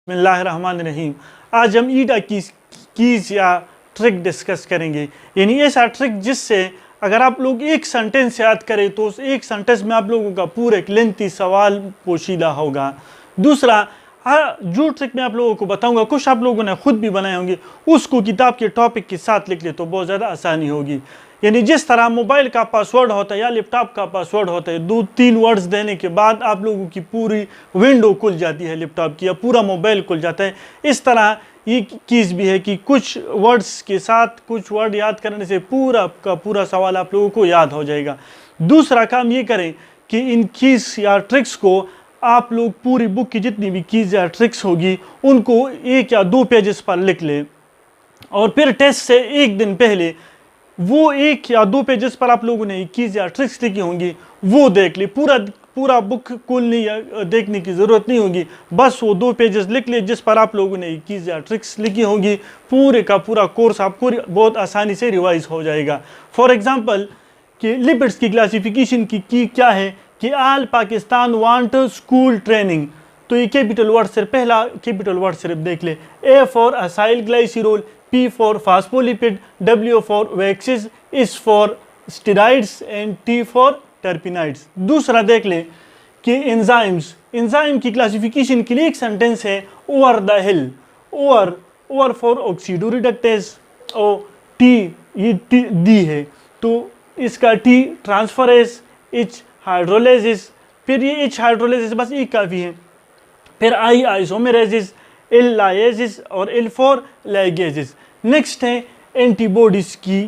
बिस्मिल्लाहिर्रहमानिर्रहीम। आज हम ईडा कीज या ट्रिक डिस्कस करेंगे, यानी ऐसा ट्रिक जिससे अगर आप लोग एक सेंटेंस याद करें तो उस एक सेंटेंस में आप लोगों का पूरा एक लेंथी सवाल पोशीदा होगा। दूसरा, जो ट्रिक मैं आप लोगों को बताऊंगा कुछ आप लोगों ने खुद भी बनाए होंगे, उसको किताब के टॉपिक के साथ लिख ले तो बहुत ज़्यादा आसानी होगी। यानी जिस तरह मोबाइल का पासवर्ड होता है या लैपटॉप का पासवर्ड होता है, 2-3 वर्ड्स देने के बाद आप लोगों की पूरी विंडो खुल जाती है लैपटॉप की या पूरा मोबाइल खुल जाता है। इस तरह ये कीज़ भी है कि कुछ वर्ड्स के साथ कुछ वर्ड याद करने से पूरा का पूरा सवाल आप लोगों को याद हो जाएगा। दूसरा काम ये करें कि इन कीज़ या ट्रिक्स को आप लोग पूरी बुक की जितनी भी कीज़ या ट्रिक्स होगी उनको 1 या 2 पेजेस पर लिख लें और फिर टेस्ट से एक दिन पहले वो 1 या 2 पेजेस पर आप लोगों ने कीज़ या ट्रिक्स लिखी होंगी वो देख ले। पूरा बुक खोलने या देखने की ज़रूरत नहीं होगी, बस वो 2 पेजेस लिख ले जिस पर आप लोगों ने कीज़ या ट्रिक्स लिखी होंगी। पूरे का पूरा कोर्स आपको बहुत आसानी से रिवाइज हो जाएगा। फॉर एग्जांपल कि लिपिड्स की क्लासिफिकेशन की क्या है कि all Pakistan want school training, तो ये कैपिटल वर्ड सिर्फ पहला कैपिटल वर्ड सिर्फ देख ले। A for acyl glycerol, P for phospholipid, W for waxes, S for steroids and T for terpenoids। दूसरा देख ले कि एंजाइम की क्लासिफिकेशन के लिए एक सेंटेंस है over the hill. Over for oxidoreductase और T ये डी है तो इसका T ट्रांसफरेज, H हाइड्रोलाइसिस, फिर ये H हाइड्रोलाइसिस बस एक काफ़ी है। फिर I आइसोमेरेसिस, L लाइएसिस और L फॉर लाइगेसिस। नेक्स्ट है एंटीबॉडीज की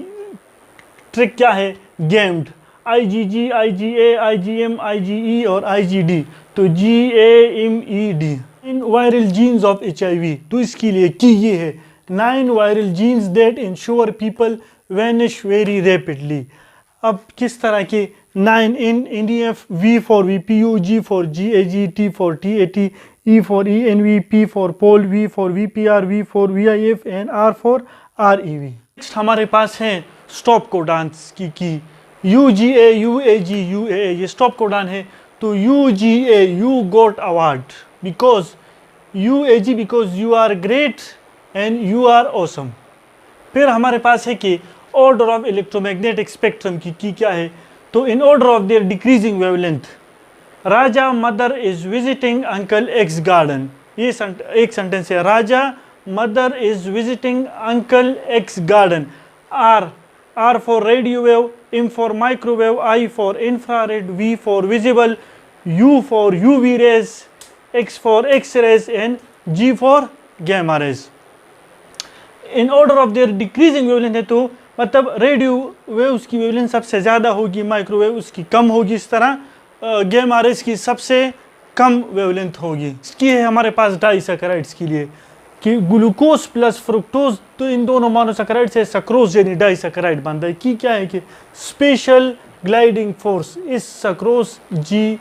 ट्रिक क्या है, गैम्ड, IgG, IgA, IgM, IgE और IgD, तो GAMED। In viral jeans of HIV, तो इसके लिए की ये है 9 viral genes that ensure people vanish very rapidly. अब किस तरह के 9 इन INDF, V for VPU, G for GAG, T for TAT, E for ENV, P for pol, V for VPR, V for VIF and R for REV। Next हमारे पास है stop codons की UGA, UAG, UAA, ये स्टॉप codon है। तो UGA you got award, because UAG because you are great and you are awesome. फिर हमारे पास है कि ऑर्डर ऑफ इलेक्ट्रोमैग्नेटिक स्पेक्ट्रम की क्या है, तो in order of their decreasing wavelength, Raja mother is visiting uncle X garden, ये एक सेंटेंस है। Raja mother is visiting uncle X garden. R for radio wave, M for microwave, I for infrared, V for visible, U for UV rays, X for X rays and G for gamma rays. In order of their decreasing wavelength है तो मतलब radio wave उसकी wavelength सबसे ज़्यादा होगी, microwave उसकी कम होगी, इस तरह गैमा रेज की सबसे कम वेवलेंथ होगी। इसकी है हमारे पास डाइसैकेराइड्स के लिए कि ग्लूकोज प्लस फ्रुक्टोज, तो इन दोनों मोनोसैकेराइड से सक्रोज यानी डाइसैकेराइड बनता है। कि क्या है कि स्पेशल ग्लाइडिंग फोर्स, इस सक्रोज, G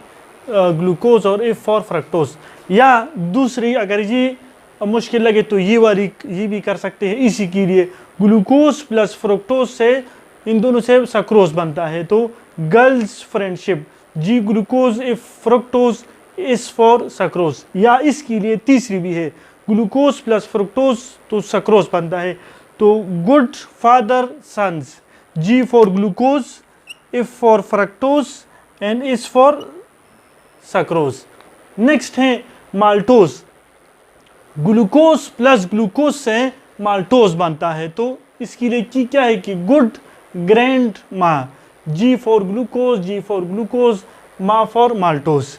ग्लूकोज और F फॉर फ्रक्टोज। या दूसरी अगर ये मुश्किल लगे तो ये वाली ये भी कर सकते हैं। इसी के लिए ग्लूकोज प्लस फ्रुक्टोज से इन दोनों से सक्रोज बनता है, तो girls friendship, G glucose, F fructose, S for sucrose. या इसके लिए तीसरी भी है ग्लूकोज प्लस फ्रुक्टोज तो सक्रोज बनता है, तो good father sons, G for glucose, F for fructose and S for sucrose. Next है माल्टोज, ग्लूकोज प्लस ग्लूकोज से माल्टोज बनता है, तो इसके लिए की क्या है कि गुड ग्रैंड माँ, G for glucose, G for glucose, माँ फॉर माल्टोज।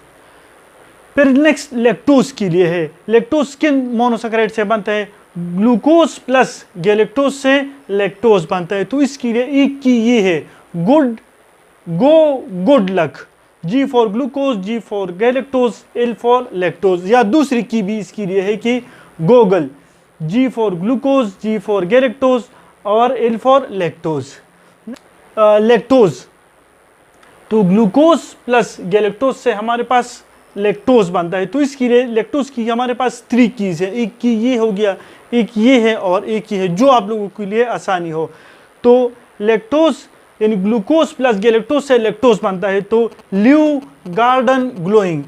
फिर नेक्स्ट लैक्टोज के लिए है, लैक्टोज किन मोनोसैकेराइड से बनता है, ग्लूकोज प्लस गैलेक्टोज से लैक्टोज बनता है, तो इसके लिए एक की ये है good luck, G for glucose, G for galactose, L for lactose. या दूसरी की भी इसके लिए है कि Google, G for glucose, G for galactose और L फॉर लैक्टोज। लैक्टोज तो ग्लूकोज प्लस गैलेक्टोज से हमारे पास लैक्टोज बनता है, तो इसके लिए लैक्टोज की हमारे पास 3 कीज है। एक की ये हो गया, एक ये है और एक ये है, जो आप लोगों के लिए आसानी हो। तो लैक्टोज यानी ग्लूकोज प्लस गैलेक्टोज से लैक्टोज बनता है, तो live garden glowing,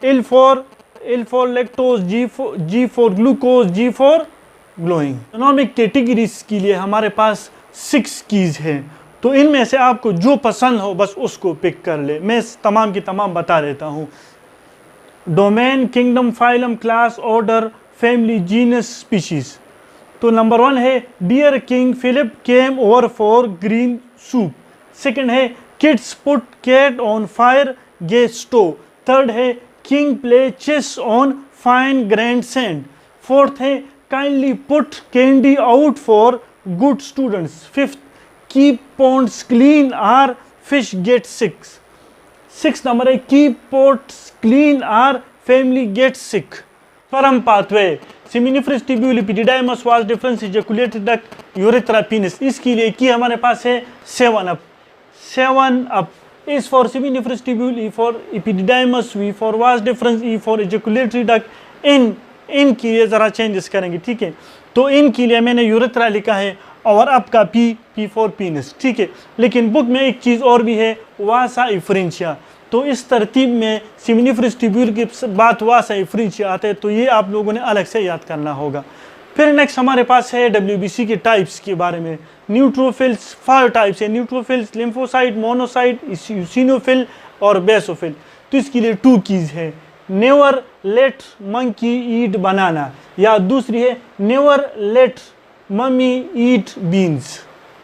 L for L for lactose, G for glucose, G for glowing। Economic categories के लिए हमारे पास 6 कीज हैं, तो इनमें से आपको जो पसंद हो बस उसको पिक कर ले। मैं तमाम की तमाम बता देता हूँ। Domain, kingdom, phylum, class, order, family, genus, species. तो नंबर 1 है dear king Philip came over for green soup. Second है kids put cat on fire gas stove. Third है king play chess on fine grand sand. Fourth है kindly put candy out for good students. Fifth keep ponds clean or fish get sick. Six number है keep pots clean or family get sick. Sperm pathway, seminiferous tubule, epididymis, vas deferens, ejaculated duct, urethra, penis। इसके लिए की हमारे पास है 7 up। 7 up is for seminiferous tubule, E for epididymis, V for vas deferens, E for ejaculatory duct। इन के लिए ज़रा changes करेंगे, ठीक है। तो इन के लिए मैंने यूरेथ्रा लिखा है और अप का P for penis, ठीक है। लेकिन बुक में एक चीज़ और भी है, वासा इफ्रेंशिया। तो इस तरतीब में सेमिनिफरस ट्यूब्यूल के बाद वासा इफ्रेंशिया आते हैं, तो ये आप लोगों ने अलग से याद करना होगा। फिर नेक्स्ट हमारे पास है WBC के टाइप्स के बारे में। न्यूट्रोफिल्स 5 टाइप्स है, न्यूट्रोफिल्स, लिम्फोसाइट, मोनोसाइट, इसिनोफिल और बेसोफिल। तो इसके लिए 2 कीज है, नेवर लेट मंकी ईट बनाना, या दूसरी है नेवर लेट मम्मी ईट बीन्स।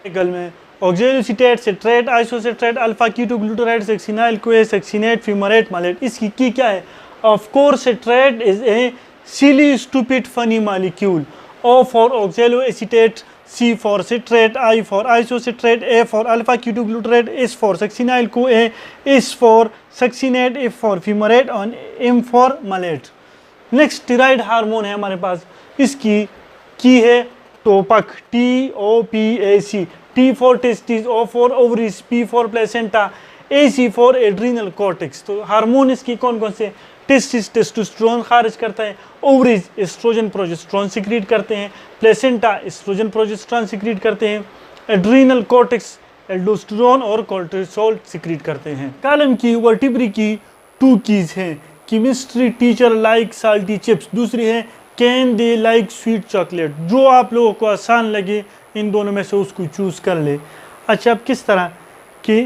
में ऑक्जेलोसिटेट, सिट्रेट, आइसोसिट्रेट, अल्फा कीटोग्लूटाराइड, सक्सिनाइल कोए, सक्सिनेट, फ्यूमरेट, मलेट। इसकी की क्या है? Of course citrate is a silly stupid funny molecule. O for oxaloacetate, C for citrate, I for isocitrate, A for alpha ketoglutarate, S for succinyl CoA, S for succinate, F for fumarate और M for malate। Next steroid hormone है हमारे पास, इसकी की है topic, TOPAC। T for testes, O for ovaries, P for placenta, AC for adrenal cortex। तो hormone इसकी कौन कौन से? टेस्टिस टेस्टोस्टेरोन खारिज करता है, ओवरीज एस्ट्रोजन प्रोजेस्टेरोन सिक्रीट करते हैं, प्लेसेंटा एस्ट्रोजन प्रोजेस्टेरोन सिक्रीट करते हैं, एड्रीनल कॉर्टेक्स एल्डोस्टेरोन और कोर्टिसोल सिक्रीट करते हैं। कॉलम की वर्टिब्री की 2 कीज हैं, chemistry teacher like salty chips, दूसरी है can they like sweet chocolate. जो आप लोगों को आसान लगे इन दोनों में से उसको चूज़ कर ले। अच्छा, अब किस तरह कि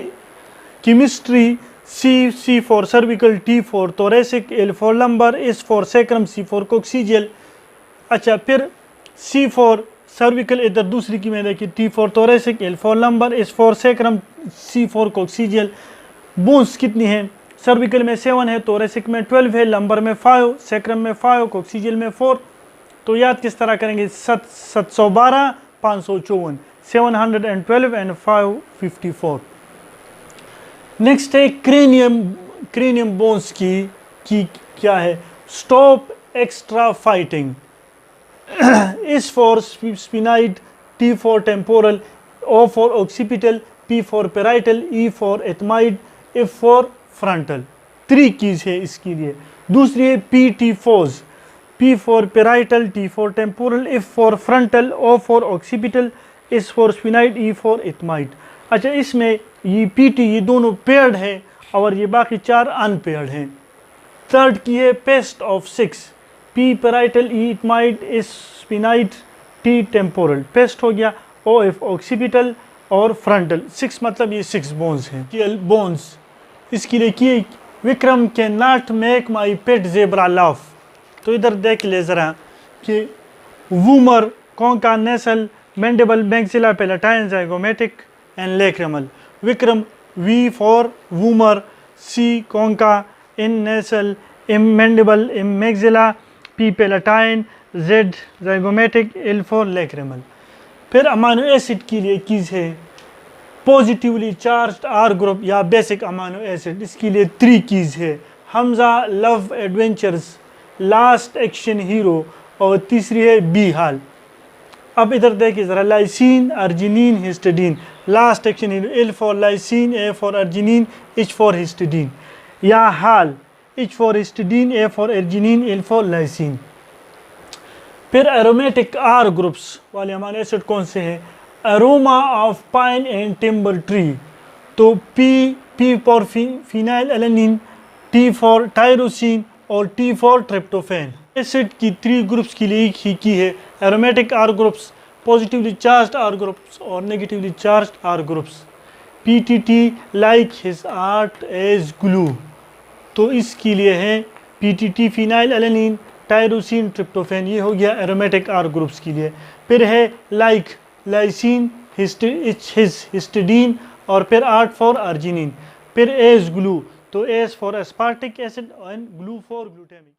chemistry C for cervical, T for thoracic, L for lumbar, S for sacrum, C for coccygeal। अच्छा, फिर C for cervical इधर दूसरी की मैंने देखी, T for thoracic, L for lumbar, S for sacrum, C for coccygeal। Bones कितनी हैं? cervical में 7 है, thoracic में 12 है, lumbar में 5, sacrum में 5, coccygeal में 4। तो याद किस तरह करेंगे? 712, 554, 712 एंड 554। नेक्स्ट है क्रेनियम बोन्स की क्या है? Stop extra fighting, S for sphenoid, T for temporal, O for occipital, P for parietal, E for ethmoid, F for frontal. 3 keys है इसके लिए। दूसरी है PT फोज, P for parietal, T for temporal, F for frontal, O for occipital, S for sphenoid, E for ethmoid. अच्छा, इसमें ये PT ये दोनों पेयर्ड है और ये बाकी 4 अनपेयर्ड हैं। थर्ड की है paste of 6, P parietal, E एथमाइड, S स्पिनाइड, T temporal. Paste हो गया, OF ऑक्सीपिटल और फ्रंटल। 6 मतलब ये 6 बोन्स हैं। बोन्स इसके लिए किए Vikram can not make my pet zebra laugh. तो इधर देख ले ज़रा कि vomer, concha, nasal, mandible, maxilla palatine, zygomatic and lacrimal. Vikram V for vomer, C concha, N nasal, M mandible, M maxilla, P palatine, Z zygomatic, L for lacrimal. फिर amino acid के लिए keys है पॉजिटिवली चार्ज्ड R ग्रुप या basic amino acid. इसके लिए 3 keys है, Hamza, love adventures, last action hero और तीसरी है बी हाल। अब इधर देखिए ज़रा, lysine, arginine, histidine. Last action hero, L for lysine, A for arginine, H for histidine. या हाल, H for histidine, A for arginine, L for lysine. फिर एरोमेटिक R ग्रुप्स वाले अमाइनो एसिड कौन से हैं? Aroma of pine and timber tree. तो P for phenyl alanine, T for tyrosine, और T for tryptophan. Acid की 3 groups के लिए एक ही की है, aromatic R groups, positively charged R groups और negatively charged R groups. PTT like his art as glue, तो इसके लिए है PTT phenylalanine, tyrosine, tryptophan, ये हो गया एरोमेटिक R ग्रुप्स के लिए। फिर है लाइक लाइसिन, हिस्टिडीन और फिर आर्ट फॉर अर्जिनिन। फिर एज ग्लू, तो S for aspartic acid and glue for glutamic.